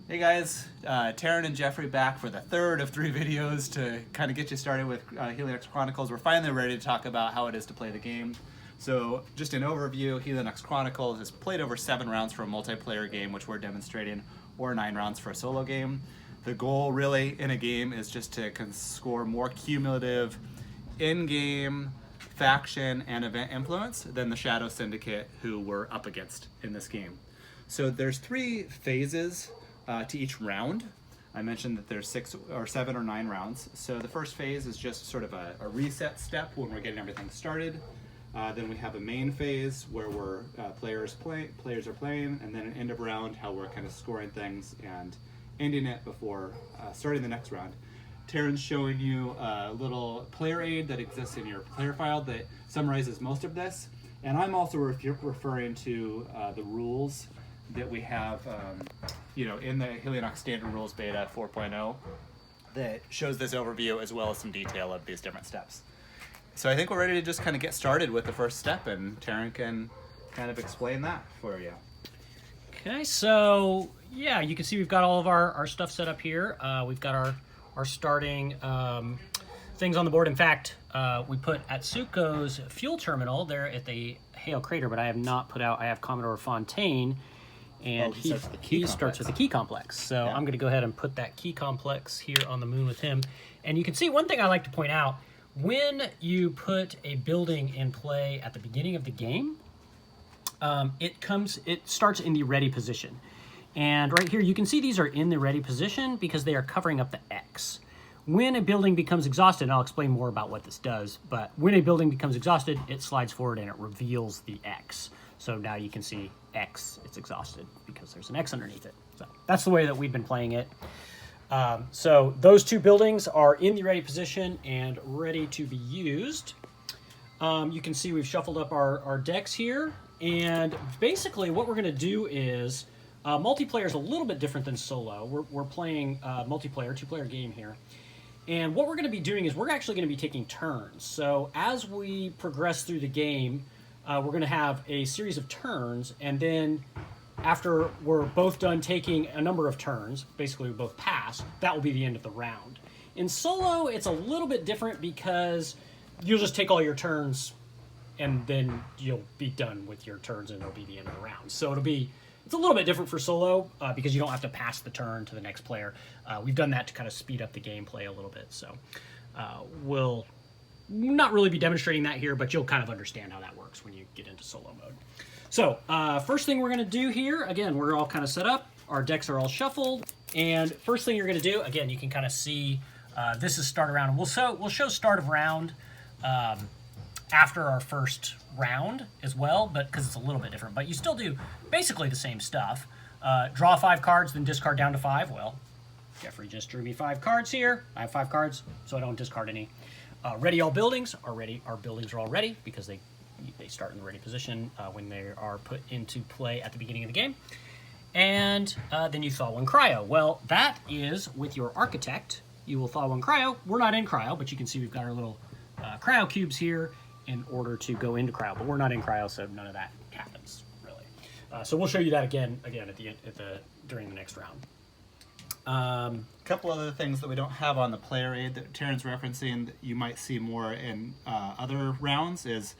Hey guys, Taryn and Jeffrey back for the third of 3 videos to kind of get you started with Helionox Chronicles. We're finally ready to talk about how it is to play the game. So just an overview, Helionox Chronicles has played over 7 rounds for a multiplayer game, which we're demonstrating, or 9 rounds for a solo game. The goal really in a game is just to score more cumulative in-game faction and event influence than the Shadow Syndicate who we're up against in this game. So there's 3 phases to each round. I mentioned that there's 6 or 7 or 9 rounds. So the first phase is just sort of a reset step when we're getting everything started. Then we have a main phase where players are playing, and then an end of round, how we're kind of scoring things and ending it before starting the next round. Taryn's showing you a little player aid that exists in your player file that summarizes most of this. And I'm also referring to the rules that we have in the Helionox Standard Rules Beta 4.0 that shows this overview as well as some detail of these different steps. So I think we're ready to just kind of get started with the first step, and Taryn can kind of explain that for you. Okay, so yeah, you can see we've got all of our stuff set up here. We've got our starting things on the board. In fact, we put Atsuko's fuel terminal there at the Hale Crater, but I have not put out, I have Commodore Fontaine, and he starts with the key complex. So yeah. I'm going to go ahead and put that key complex here on the moon with him. And you can see one thing I like to point out, when you put a building in play at the beginning of the game, it starts in the ready position. And right here, you can see these are in the ready position because they are covering up the X. When a building becomes exhausted, and I'll explain more about what this does, but when a building becomes exhausted, it slides forward and it reveals the X. So now you can see X, it's exhausted because there's an X underneath it. So that's the way that we've been playing it. So those 2 buildings are in the ready position and ready to be used. You can see we've shuffled up our decks here. And basically what we're going to do is, multiplayer is a little bit different than solo. We're playing multiplayer, 2-player game here. And what we're going to be doing is we're actually going to be taking turns. So as we progress through the game, we're going to have a series of turns, and then after we're both done taking a number of turns, basically we both pass, that will be the end of the round. In solo, it's a little bit different because you'll just take all your turns and then you'll be done with your turns and it'll be the end of the round. So it's a little bit different for solo because you don't have to pass the turn to the next player. We've done that to kind of speed up the gameplay a little bit. So we'll not really be demonstrating that here, but you'll kind of understand how that works when you get into solo mode. So first thing we're going to do here, again, we're all kind of set up. Our decks are all shuffled. And first thing you're going to do, again, you can kind of see this is start of round. We'll show start of round after our first round as well, but because it's a little bit different. But you still do basically the same stuff. Draw 5 cards, then discard down to 5. Well, Jeffrey just drew me 5 cards here. I have 5 cards, so I don't discard any. Ready all buildings are ready. Our buildings are all ready because they start in the ready position when they are put into play at the beginning of the game. And then you thaw 1 cryo. Well, that is with your architect. You will thaw 1 cryo. We're not in cryo, but you can see we've got our little cryo cubes here in order to go into cryo. But we're not in cryo, so none of that happens really. So we'll show you that again at the end during the next round. A couple other things that we don't have on the player aid that Taryn's referencing that you might see more in other rounds is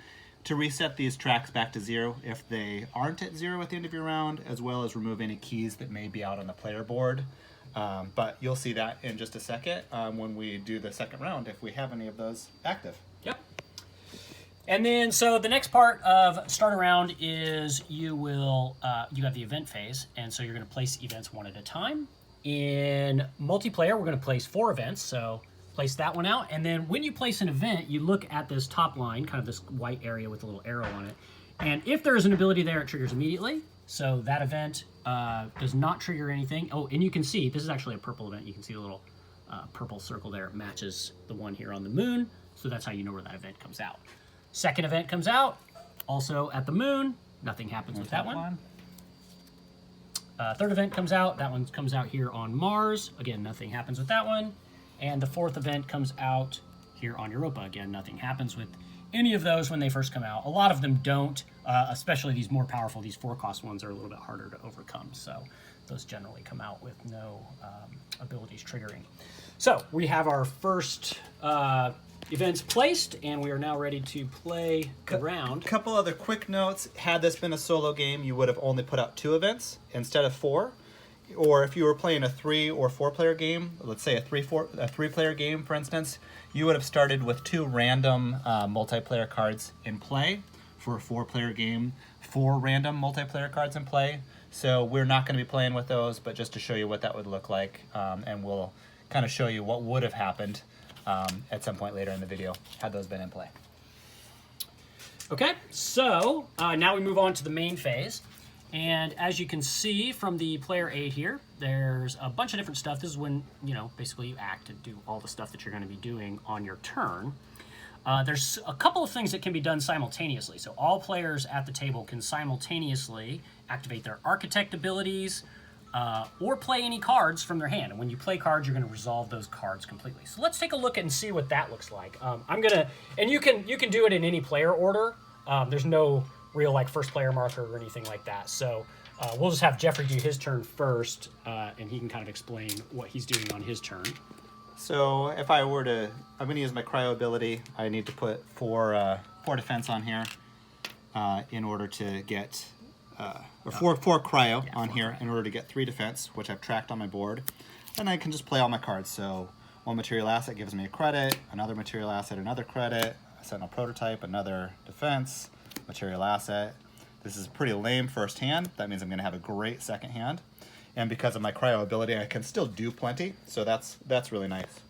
to reset these tracks back to 0 if they aren't at 0 at the end of your round, as well as remove any keys that may be out on the player board. But you'll see that in just a second when we do the second round if we have any of those active. Yep. And then, so the next part of start around is you have the event phase, and so you're going to place events one at a time. In multiplayer, we're going to place 4 events, so place that one out. And then when you place an event, you look at this top line, kind of this white area with a little arrow on it. And if there is an ability there, it triggers immediately. So that event does not trigger anything. Oh, and you can see, this is actually a purple event. You can see the little purple circle there. It matches the one here on the moon. So that's how you know where that event comes out. Second event comes out, also at the moon. Nothing happens with that one. Third event comes out. That one comes out here on Mars. Again, nothing happens with that one. And the fourth event comes out here on Europa. Again, nothing happens with any of those when they first come out. A lot of them don't, especially these more powerful, these 4-cost ones are a little bit harder to overcome. So those generally come out with no abilities triggering. So we have our first events placed, and we are now ready to play the round. Couple other quick notes. Had this been a solo game, you would have only put out 2 events instead of 4. Or if you were playing a 3 or 4 player game, let's say a 3 player game, for instance, you would have started with 2 random multiplayer cards in play. For a 4 player game, 4 random multiplayer cards in play. So we're not going to be playing with those, but just to show you what that would look like, and we'll kind of show you what would have happened at some point later in the video had those been in play. Okay, so now we move on to the main phase. And as you can see from the player aid here, there's a bunch of different stuff. This is when, basically you act and do all the stuff that you're going to be doing on your turn. There's a couple of things that can be done simultaneously. So all players at the table can simultaneously activate their architect abilities, or play any cards from their hand. And when you play cards, you're going to resolve those cards completely. So let's take a look and see what that looks like. And you can do it in any player order. There's no real first player marker or anything like that. So we'll just have Jeffrey do his turn first, and he can kind of explain what he's doing on his turn. So if I were to, I'm going to use my cryo ability. I need to put 4 defense on here in order to get. Four cryo on here in order to get 3 defense, which I've tracked on my board. And I can just play all my cards. So 1 material asset gives me a credit, another material asset, another credit, a sentinel prototype, another defense, material asset. This is a pretty lame first hand. That means I'm going to have a great second hand. And because of my cryo ability, I can still do plenty. So that's really nice.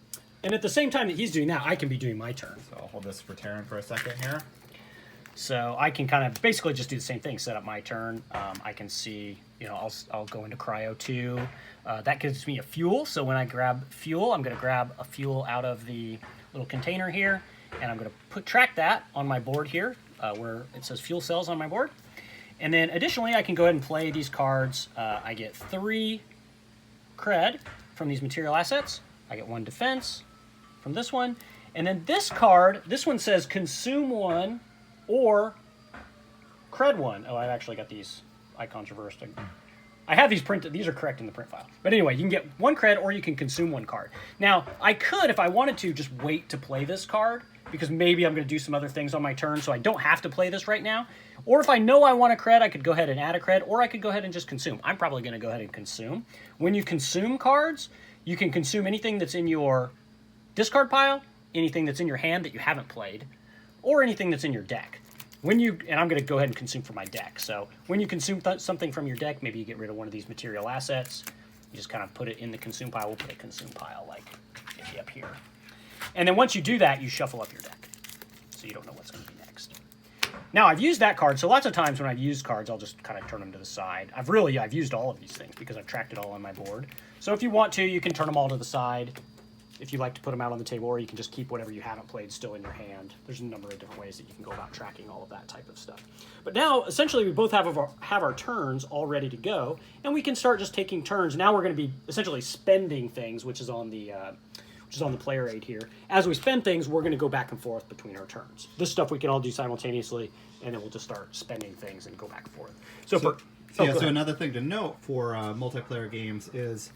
And at the same time that he's doing that, I can be doing my turn. So I'll hold this for Terran for a second here. So I can kind of basically just do the same thing, set up my turn. I can see, I'll go into cryo 2. That gives me a fuel. So when I grab fuel, I'm going to grab a fuel out of the little container here, and I'm going to track that on my board here, where it says fuel cells on my board. And then additionally, I can go ahead and play these cards. I get 3 cred from these material assets. I get 1 defense from this one. And then this card, this one says consume 1 or cred 1. Oh, I've actually got these icons reversed. I have these printed. These are correct in the print file. But anyway, you can get 1 cred or you can consume 1 card. Now, I could, if I wanted to, just wait to play this card because maybe I'm going to do some other things on my turn, so I don't have to play this right now. Or if I know I want a cred, I could go ahead and add a cred, or I could go ahead and just consume. I'm probably going to go ahead and consume. When you consume cards, you can consume anything that's in your discard pile, anything that's in your hand that you haven't played, or anything that's in your deck. And I'm going to go ahead and consume from my deck. So when you consume something from your deck, maybe you get rid of one of these material assets. You just kind of put it in the consume pile. We'll put a consume pile like maybe up here. And then once you do that, you shuffle up your deck. So you don't know what's going to be next. Now, I've used that card. So lots of times when I've used cards, I'll just kind of turn them to the side. I've used all of these things because I've tracked it all on my board. So if you want to, you can turn them all to the side if you like to put them out on the table, or you can just keep whatever you haven't played still in your hand. There's a number of different ways that you can go about tracking all of that type of stuff. But now, essentially, we both have our turns all ready to go, and we can start just taking turns. Now we're going to be essentially spending things, which is on the player aid here. As we spend things, we're going to go back and forth between our turns. This stuff we can all do simultaneously, and then we'll just start spending things and go back and forth. So another thing to note for multiplayer games is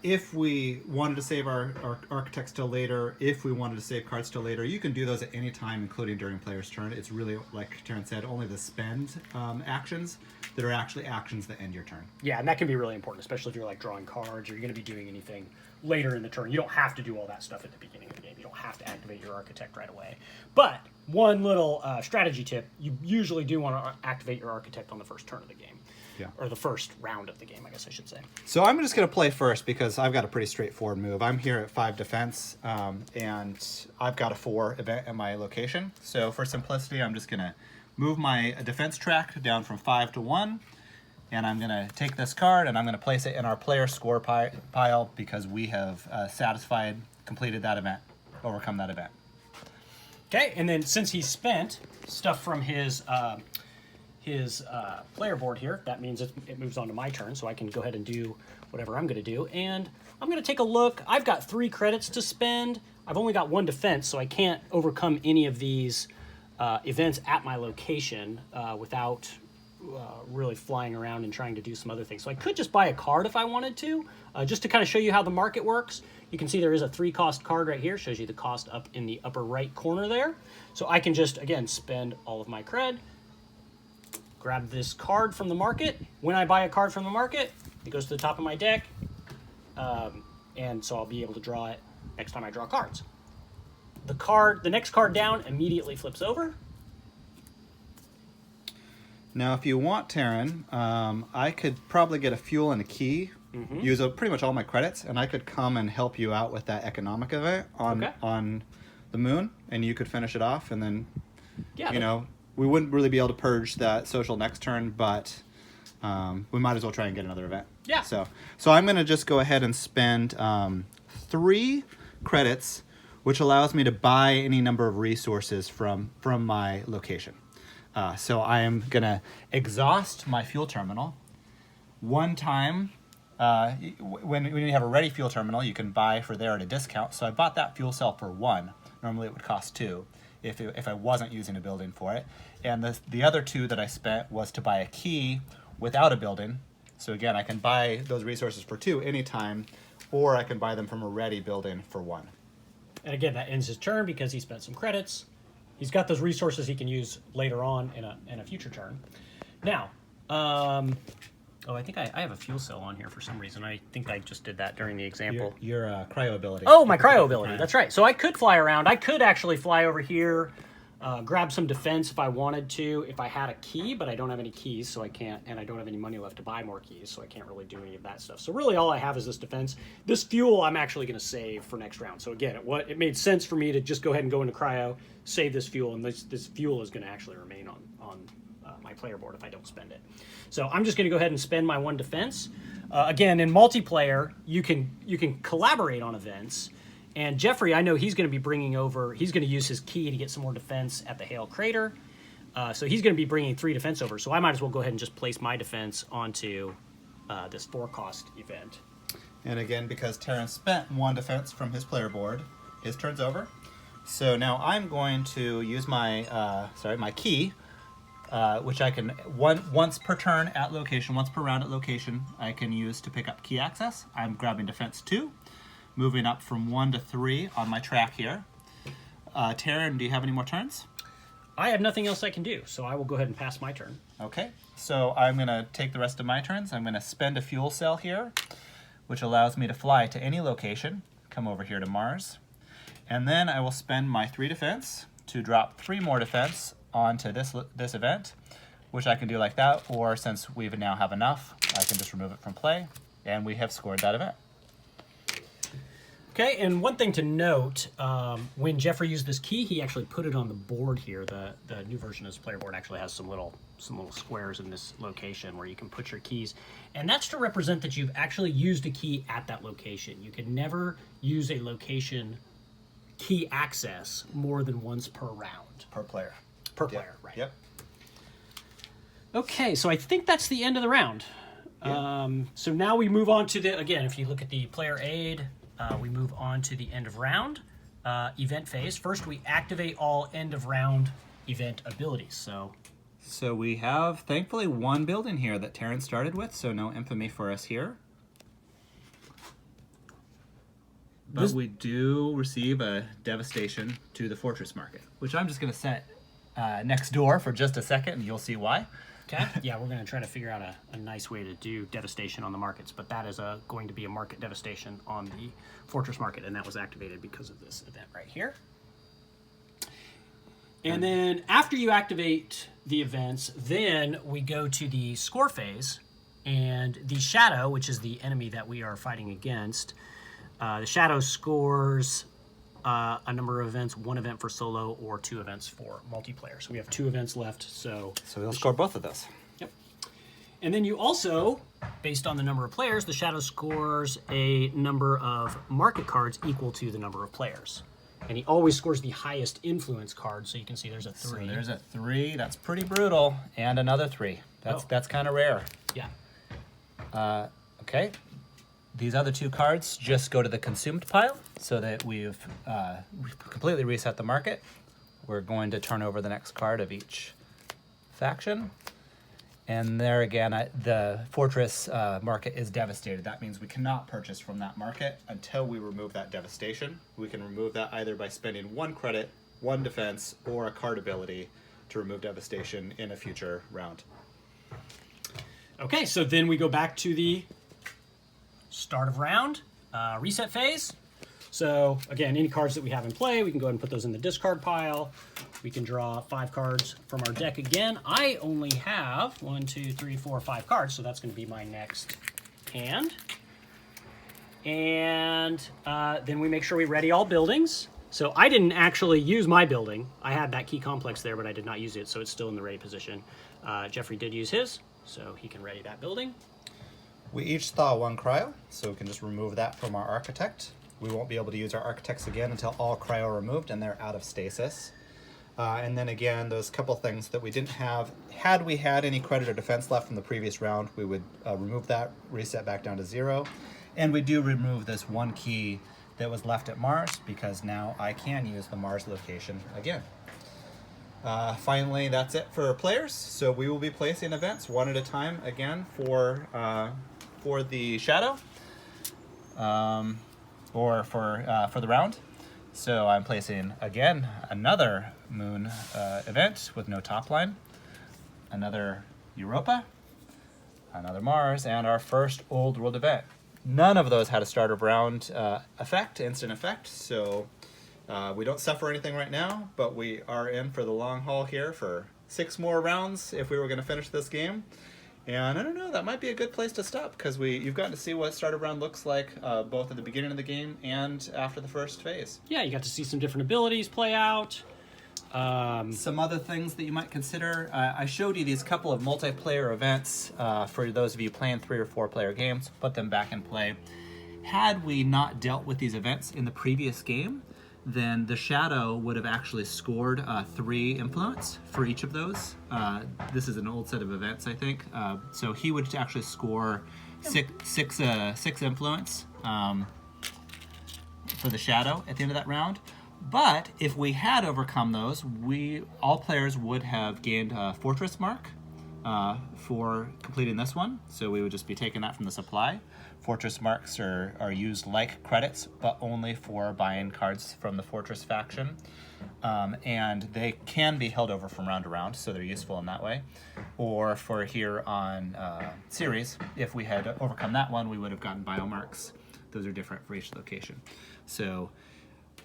if we wanted to save our architects till later, if we wanted to save cards till later, you can do those at any time, including during player's turn. It's really, like Terran said, only the spend actions that are actually actions that end your turn. Yeah, and that can be really important, especially if you're drawing cards or you're going to be doing anything later in the turn. You don't have to do all that stuff at the beginning of the game. You don't have to activate your architect right away. But one little strategy tip, you usually do want to activate your architect on the first turn of the game. Yeah. Or the first round of the game, I guess I should say. So I'm just going to play first because I've got a pretty straightforward move. I'm here at 5 defense, and I've got a 4 event at my location. So for simplicity, I'm just going to move my defense track down from 5 to 1, and I'm going to take this card, and I'm going to place it in our player score pile because we have completed that event, overcome that event. Okay, and then since he spent stuff from his player board here, that means it moves on to my turn, so I can go ahead and do whatever I'm going to do. And I'm going to take a look. I've got 3 credits to spend. I've only got 1 defense, so I can't overcome any of these events at my location without really flying around and trying to do some other things. So I could just buy a card if I wanted to, just to kind of show you how the market works. You can see there is a 3-cost card right here, shows you the cost up in the upper right corner there. So I can just, again, spend all of my cred, grab this card from the market. When I buy a card from the market, it goes to the top of my deck, and so I'll be able to draw it next time I draw cards. The next card down immediately flips over. Now, if you want, Taryn, I could probably get a fuel and a key, use up pretty much all my credits, and I could come and help you out with that economic event on the moon, and you could finish it off, and then, you know, we wouldn't really be able to purge that social next turn, but we might as well try and get another event. Yeah. So I'm going to just go ahead and spend 3 credits, which allows me to buy any number of resources from my location. So I am going to exhaust my fuel terminal. One time, when you have a ready fuel terminal, you can buy for there at a discount. So I bought that fuel cell for 1. Normally it would cost 2 if I wasn't using a building for it. And the other 2 that I spent was to buy a key without a building. So again, I can buy those resources for 2 anytime, or I can buy them from a ready building for 1. And again, that ends his turn because he spent some credits. He's got those resources he can use later on in a future turn. Now, I think I have a fuel cell on here for some reason. I think I just did that during the example. Your cryo ability. Oh, my cryo ability. That's right. So I could fly around. I could actually fly over here, grab some defense if I wanted to, if I had a key, but I don't have any keys, so I can't, and I don't have any money left to buy more keys, so I can't really do any of that stuff. So really all I have is this defense. This fuel I'm actually going to save for next round. So again, it made sense for me to just go ahead and go into cryo, save this fuel, and this fuel is going to actually remain on my player board if I don't spend it. So I'm just going to go ahead and spend my 1 defense. Again, in multiplayer, you can collaborate on events. And Jeffrey, I know he's going to be he's going to use his key to get some more defense at the Hale Crater. So he's going to be bringing 3 defense over. So I might as well go ahead and just place my defense onto this 4-cost event. And again, because Terrence spent 1 defense from his player board, his turn's over. So now I'm going to use my key, which I can, once per turn at location, once per round at location, I can use to pick up key access. I'm grabbing defense 2. Moving up from 1 to 3 on my track here. Taryn, do you have any more turns? I have nothing else I can do, so I will go ahead and pass my turn. Okay, so I'm going to take the rest of my turns. I'm going to spend a fuel cell here, which allows me to fly to any location, come over here to Mars. And then I will spend my 3 defense to drop 3 more defense onto this event, which I can do like that, or since we now have enough, I can just remove it from play, and we have scored that event. Okay, and one thing to note, when Jeffrey used this key, he actually put it on the board here. The new version of this player board actually has some little squares in this location where you can put your keys. And that's to represent that you've actually used a key at that location. You can never use a location key access more than once per round. Per player. Per player, right. Yep. Okay, so I think that's the end of the round. Yeah. So now we move on to again, if you look at the player aid, we move on to the end of round event phase. First, we activate all end of round event abilities. So we have, thankfully, 1 building here that Terrence started with, so no infamy for us here. But we do receive a devastation to the fortress market, which I'm just going to set next door for just a second, and you'll see why. Okay. Yeah, we're going to try to figure out a nice way to do devastation on the markets, but that is going to be a market devastation on the fortress market, and that was activated because of this event right here. And then after you activate the events, then we go to the score phase, and the Shadow, which is the enemy that we are fighting against, the Shadow scores a number of events, 1 event for solo or 2 events for multiplayer. So we have 2 events left. So we'll score both of those. Yep. And then you also, based on the number of players, the Shadow scores a number of market cards equal to the number of players. And he always scores the highest influence card. So you can see there's a 3. So there's a 3. That's pretty brutal. And another 3. That's kind of rare. Yeah. Okay. These other 2 cards just go to the consumed pile so that we've completely reset the market. We're going to turn over the next card of each faction. And there again, the fortress market is devastated. That means we cannot purchase from that market until we remove that devastation. We can remove that either by spending 1 credit, 1 defense, or a card ability to remove devastation in a future round. Okay, so then we go back to the start of round, reset phase. So again, any cards that we have in play, we can go ahead and put those in the discard pile. We can draw 5 cards from our deck again. I only have 1, 2, 3, 4, 5 cards, so that's going to be my next hand. And then we make sure we ready all buildings. So I didn't actually use my building. I had that key complex there, but I did not use it, so it's still in the ready position. Jeffrey did use his, so he can ready that building. We each thaw 1 cryo, so we can just remove that from our architect. We won't be able to use our architects again until all cryo are removed and they're out of stasis. And then again, those couple things that we didn't have. Had we had any credit or defense left from the previous round, we would remove that, reset back down to 0. And we do remove this 1 key that was left at Mars, because now I can use the Mars location again. Finally, that's it for players. So we will be placing events 1 at a time again for the shadow, or for the round. So I'm placing again another moon event with no top line, another Europa, another Mars, and our first old world event. None of those had a start of round effect, instant effect, so we don't suffer anything right now, but we are in for the long haul here for 6 more rounds if we were going to finish this game. And I don't know, that might be a good place to stop, because you've gotten to see what start of round looks like both at the beginning of the game and after the first phase. Yeah, you got to see some different abilities play out. Some other things that you might consider. I showed you these couple of multiplayer events for those of you playing 3 or 4 player games. Put them back in play. Had we not dealt with these events in the previous game, then the Shadow would have actually scored 3 influence for each of those. This is an old set of events, I think. So he would actually score six influence for the Shadow at the end of that round. But if we had overcome those, all players would have gained a Fortress mark for completing this one. So we would just be taking that from the supply. Fortress marks are used like credits, but only for buying cards from the Fortress faction. And they can be held over from round to round, so they're useful in that way. Or for here on series, if we had overcome that one, we would have gotten biomarks. Those are different for each location. So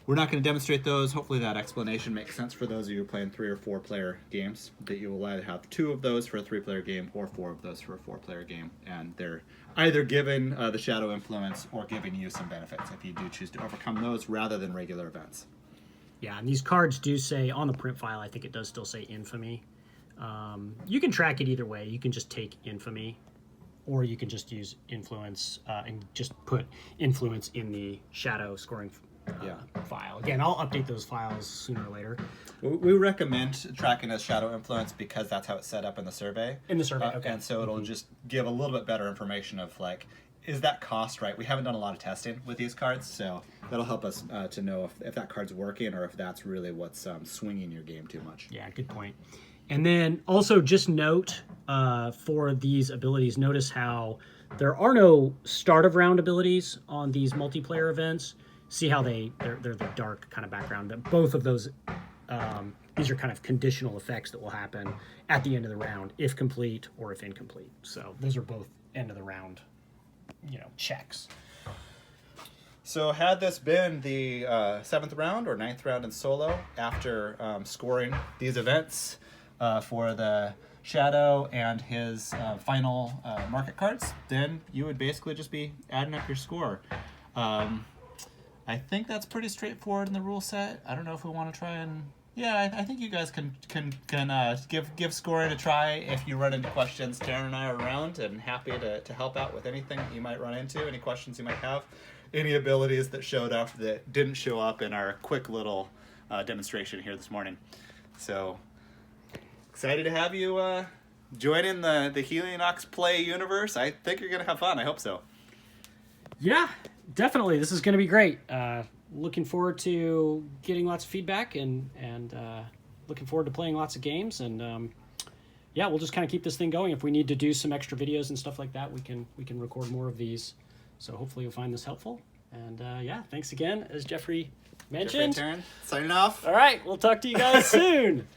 we're not going to demonstrate those. Hopefully that explanation makes sense for those of you who are playing 3 or 4 player games, that you will either have 2 of those for a 3-player game or 4 of those for a 4-player game. And they're either given the Shadow influence or giving you some benefits if you do choose to overcome those rather than regular events. Yeah, and these cards do say, on the print file, I think it does still say Infamy. You can track it either way. You can just take Infamy, or you can just use Influence and just put Influence in the Shadow scoring file. Again, I'll update those files sooner or later. We recommend tracking as Shadow Influence because that's how it's set up in the survey. In the survey, okay. And so it'll just give a little bit better information of, like, is that cost right? We haven't done a lot of testing with these cards, so that'll help us to know if that card's working or if that's really what's swinging your game too much. Yeah, good point. And then also just note for these abilities, notice how there are no start of round abilities on these multiplayer events. See how they're the dark kind of background. That both of those, these are kind of conditional effects that will happen at the end of the round, if complete or if incomplete. So those are both end of the round, checks. So had this been the 7th round or 9th round in solo, after scoring these events for the Shadow and his final market cards, then you would basically just be adding up your score. I think that's pretty straightforward in the rule set. I don't know if we want to try and... Yeah, I think you guys can give scoring a try if you run into questions. Darren and I are around and happy to help out with anything that you might run into, any questions you might have, any abilities that showed up that didn't show up in our quick little demonstration here this morning. So, excited to have you join in the Helionox play universe. I think you're going to have fun. I hope so. Yeah, definitely. This is going to be great. Looking forward to getting lots of feedback and looking forward to playing lots of games. And yeah, we'll just kind of keep this thing going. If we need to do some extra videos and stuff like that, we can record more of these. So hopefully you'll find this helpful. And yeah, thanks again, as Jeffrey mentioned. Jeffrey and Taryn, signing off. All right, we'll talk to you guys soon.